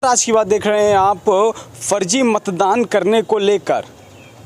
आज की बात देख रहे हैं आप, फर्जी मतदान करने को लेकर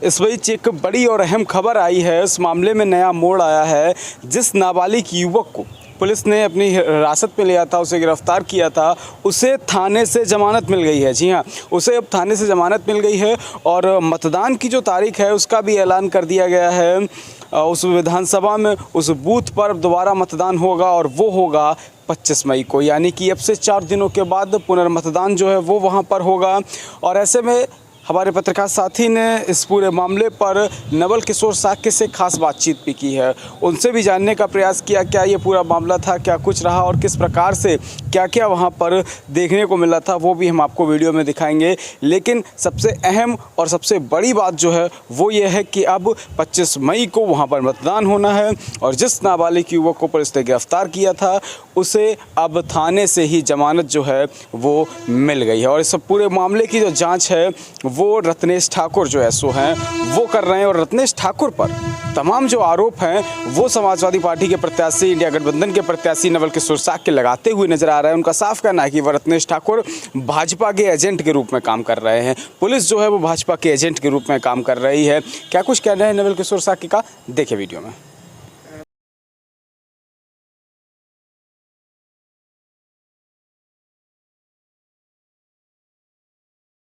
इस बीच एक बड़ी और अहम खबर आई है। इस मामले में नया मोड़ आया है। जिस नाबालिग युवक को पुलिस ने अपनी हिरासत में लिया था, उसे गिरफ्तार किया था, उसे थाने से ज़मानत मिल गई है। जी हाँ, उसे अब थाने से ज़मानत मिल गई है और मतदान की जो तारीख है उसका भी ऐलान कर दिया गया है। उस विधानसभा में उस बूथ पर दोबारा मतदान होगा और वो होगा 25 मई को, यानी कि अब से 4 दिनों के बाद पुनर्मतदान जो है वो वहाँ पर होगा। और ऐसे में हमारे पत्रकार साथी ने इस पूरे मामले पर नवल किशोर साक्य से खास बातचीत भी की है। उनसे भी जानने का प्रयास किया क्या ये पूरा मामला था, क्या कुछ रहा और किस प्रकार से क्या क्या वहाँ पर देखने को मिला था, वो भी हम आपको वीडियो में दिखाएंगे। लेकिन सबसे अहम और सबसे बड़ी बात जो है वो ये है कि अब 25 मई को वहाँ पर मतदान होना है और जिस नाबालिग युवक को पुलिस ने गिरफ्तार किया था उसे अब थाने से ही जमानत जो है वो मिल गई है। और इस पूरे मामले की जो जाँच है वो रत्नेश ठाकुर जो एसओ हैं वो कर रहे हैं। और रत्नेश ठाकुर पर तमाम जो आरोप हैं वो समाजवादी पार्टी के प्रत्याशी, इंडिया गठबंधन के प्रत्याशी नवल किशोर साक्य लगाते हुए नजर आ रहे हैं। उनका साफ कहना है कि वह रत्नेश ठाकुर भाजपा के एजेंट के रूप में काम कर रहे हैं। पुलिस जो है वो भाजपा के एजेंट के रूप में काम कर रही है। क्या कुछ कहना है नवल किशोर साक्य का, देखिए वीडियो में।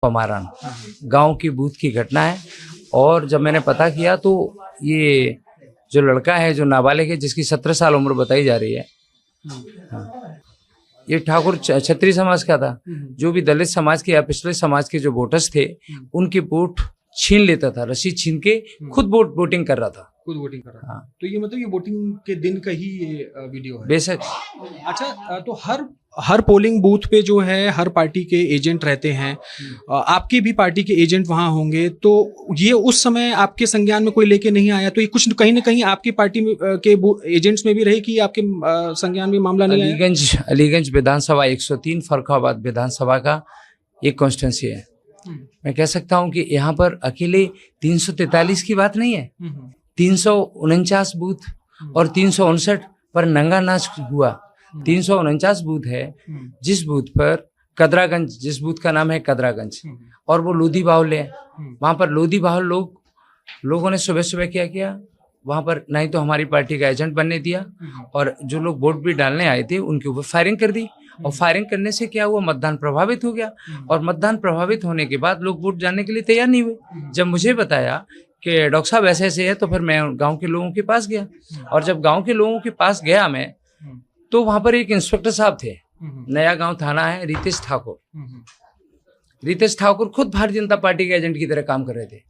हमारा गांव की बूथ की घटना है। और जब मैंने पता किया तो ये जो लड़का है, जो नाबालिग है, जिसकी 17 साल उम्र बताई जा रही है, हाँ, ये ठाकुर क्षत्रिय समाज का था। जो भी दलित समाज के या पिछले समाज के जो वोटर्स थे उनके वोट छीन लेता था, रसीद छीन के खुद वोटिंग कर रहा था। खुद वोटिंग कर रहा था। हाँ। तो ये मतलब ये वोटिंग के दिन का ही ये वीडियो है। बेशक। अच्छा, तो हर पोलिंग बूथ पे जो है हर पार्टी के एजेंट रहते हैं। आपकी भी पार्टी के एजेंट वहां होंगे, तो ये उस समय आपके संज्ञान में कोई लेके नहीं आया? तो ये कुछ कहीं ना कहीं आपकी पार्टी में के एजेंट्स में भी रहे कि आपके संज्ञान में मामला नहीं आया? अलीगंज विधानसभा 103 फर्रुखाबाद विधानसभा का एक कॉन्स्टिट्यूंसी है। मैं कह सकता हूं कि यहाँ पर अकेले 343 की बात नहीं है, 349 बूथ और 359 पर नंगा नाच हुआ। 349 बूथ है, जिस बूथ पर कदरागंज, जिस बूथ का नाम है कदरागंज, और वो लोधी बाहुल्य है। वहां पर लोधी बाहुल लोगों ने सुबह सुबह क्या किया, वहां पर नहीं तो हमारी पार्टी का एजेंट बनने दिया और जो लोग वोट भी डालने आए थे उनके ऊपर फायरिंग कर दी। और फायरिंग करने से क्या हुआ, मतदान प्रभावित हो गया। और मतदान प्रभावित होने के बाद लोग वोट डालने के लिए तैयार नहीं हुए। जब मुझे बताया कि डॉक्टर साहब ऐसे ऐसे है, तो फिर मैं गांव के लोगों के पास गया। और जब गांव के लोगों के पास गया मैं, तो वहां पर एक इंस्पेक्टर साहब थे, नया गांव थाना है, रितेश ठाकुर। रितेश ठाकुर खुद भारतीय जनता पार्टी के एजेंट की तरह काम कर रहे थे।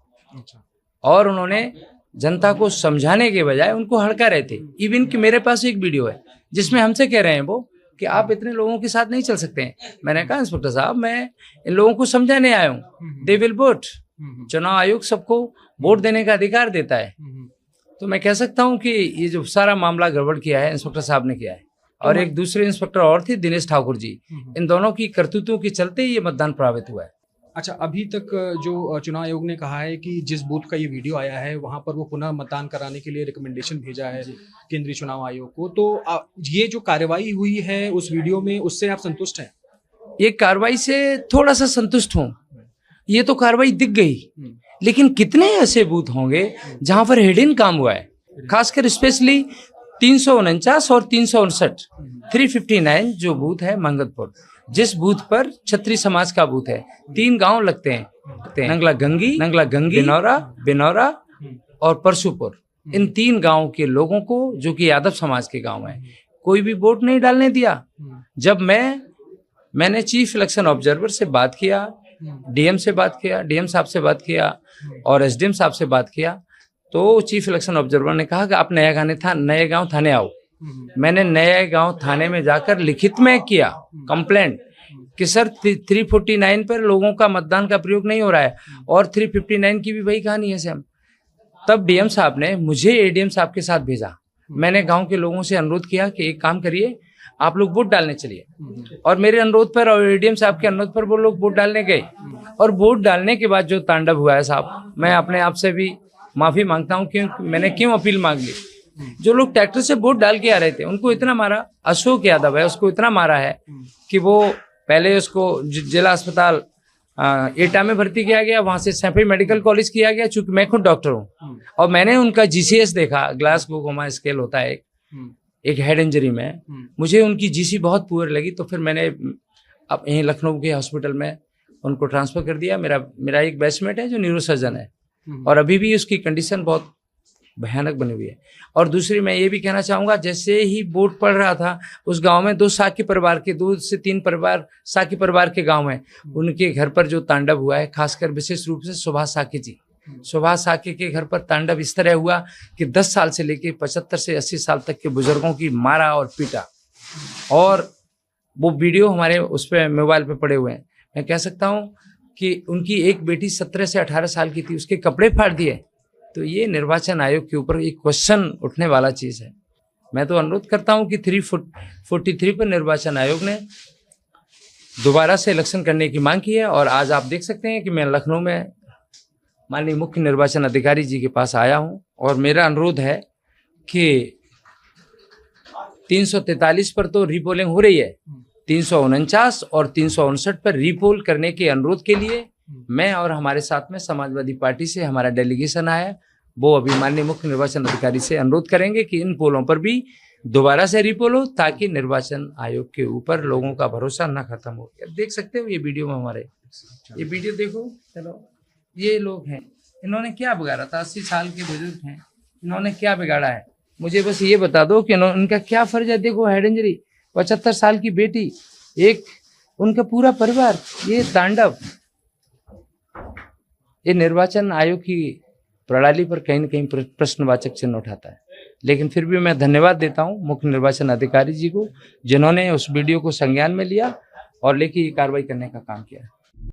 और उन्होंने जनता को समझाने के बजाय उनको हड़का रहे थे। इवन कि मेरे पास एक वीडियो है जिसमें हमसे कह रहे हैं वो कि आप इतने लोगों के साथ नहीं चल सकते हैं। मैंने कहा इंस्पेक्टर साहब, मैं इन लोगों को समझाने आया हूँ। They will vote. चुनाव आयोग सबको वोट देने का अधिकार देता है। तो मैं कह सकता हूँ कि ये जो सारा मामला गड़बड़ किया है इंस्पेक्टर साहब ने किया है। और एक दूसरे इंस्पेक्टर और थे, दिनेश ठाकुर जी। इन दोनों की करतूतों के चलते ये मतदान प्रभावित हुआ है। अच्छा, अभी तक जो चुनाव आयोग ने कहा है कि जिस बूथ का ये वीडियो आया है वहां पर वो पुनः मतदान कराने के लिए रिकमेंडेशन भेजा है केंद्रीय चुनाव आयोग को, तो ये जो कार्रवाई हुई है उस वीडियो में, उससे आप संतुष्ट हैं? ये कार्रवाई से थोड़ा सा संतुष्ट हूँ। ये तो कार्रवाई दिख गई, लेकिन कितने ऐसे बूथ होंगे जहां पर हिडन काम हुआ है, खासकर स्पेशली 349 और 359, 359 जो बूथ है मंगतपुर, जिस बूथ पर क्षत्रिय समाज का बूथ है। 3 गांव लगते हैं, नंगला गंगी, बिनौरा और परशुपुर। इन 3 गांव के लोगों को, जो कि यादव समाज के गांव हैं, कोई भी वोट नहीं डालने दिया। जब मैंने चीफ इलेक्शन ऑब्जर्वर से बात किया, डीएम साहब से बात किया और एसडीएम साहब से बात किया, तो चीफ इलेक्शन ऑब्जर्वर ने कहा कि आप नए गांव थाने आओ। मैंने नए गांव थाने में जाकर लिखित में किया कंप्लेंट कि सर 349 पर लोगों का मतदान का प्रयोग नहीं हो रहा है और 359 की भी वही कहानी है सेम। तब डीएम साहब ने मुझे एडीएम साहब के साथ भेजा। मैंने गांव के लोगों से अनुरोध किया कि एक काम करिए, आप लोग वोट डालने चलिए। और मेरे अनुरोध पर और एडीएम साहब के अनुरोध पर वो लोग वोट डालने गए। और वोट डालने के बाद जो तांडव हुआ है साहब, मैं अपने आप से भी माफी मांगता हूँ कि मैंने क्यों अपील मांग ली। जो लोग ट्रैक्टर से वोट डाल के आ रहे थे उनको इतना मारा, अशोक यादव है उसको इतना मारा है कि वो पहले उसको जिला अस्पताल एटा में भर्ती किया गया, वहां से सैफई मेडिकल कॉलेज किया गया। चूंकि मैं खुद डॉक्टर हूँ और मैंने उनका जीसीएस देखा, ग्लासगो कोमा स्केल होता है एक हेड इंजरी में, मुझे उनकी जीसी बहुत पुअर लगी। तो फिर मैंने अब यहीं लखनऊ के हॉस्पिटल में उनको ट्रांसफर कर दिया। मेरा एक बैचमेट है जो न्यूरो सर्जन है और अभी भी उसकी कंडीशन बहुत भयानक बनी हुई है। और दूसरी मैं ये भी कहना चाहूँगा, जैसे ही बोर्ड पढ़ रहा था उस गांव में 2 साकी परिवार के 2 से 3 परिवार साकी परिवार के गांव हैं, उनके घर पर जो तांडव हुआ है, खासकर विशेष रूप से सुभाष साकी जी, सुभाष साकी के घर पर तांडव इस तरह हुआ कि 10 साल से लेकर 75 से 80 साल तक के बुजुर्गों की मारा और पीटा। और वो वीडियो हमारे उस पर मोबाइल पे पड़े हुए हैं। मैं कह सकता हूँ कि उनकी एक बेटी 17 से 18 साल की थी, उसके कपड़े फाड़ दिए। तो ये निर्वाचन आयोग के ऊपर एक क्वेश्चन उठने वाला चीज़ है। मैं तो अनुरोध करता हूँ कि 343 पर निर्वाचन आयोग ने दोबारा से इलेक्शन करने की मांग की है। और आज आप देख सकते हैं कि मैं लखनऊ में माननीय मुख्य निर्वाचन अधिकारी जी के पास आया हूँ और मेरा अनुरोध है कि 343 पर तो रीपोलिंग हो रही है, 349 और 359 पर रीपोल करने के अनुरोध के लिए मैं और हमारे साथ में समाजवादी पार्टी से हमारा डेलीगेशन आया। वो अभी माननीय मुख्य निर्वाचन अधिकारी से अनुरोध करेंगे कि इन पोलों पर भी दोबारा से रीपोल हो, ताकि निर्वाचन आयोग के ऊपर लोगों का भरोसा ना खत्म हो। देख सकते हो ये वीडियो में हमारे, ये वीडियो देखो। चलो, ये लोग हैं, इन्होंने क्या बिगाड़ा था? 80 साल के बुजुर्ग हैं, इन्होंने क्या बिगाड़ा है? मुझे बस ये बता दो कि उनका क्या फर्ज है। देखो, हेड इंजरी, 75 साल की बेटी, एक उनका पूरा परिवार, ये तांडव। ये निर्वाचन आयोग की प्रणाली पर कहीं न कहीं प्रश्नवाचक चिन्ह उठाता है। लेकिन फिर भी मैं धन्यवाद देता हूं मुख्य निर्वाचन अधिकारी जी को, जिन्होंने उस वीडियो को संज्ञान में लिया और लेके ये कार्रवाई करने का काम किया है।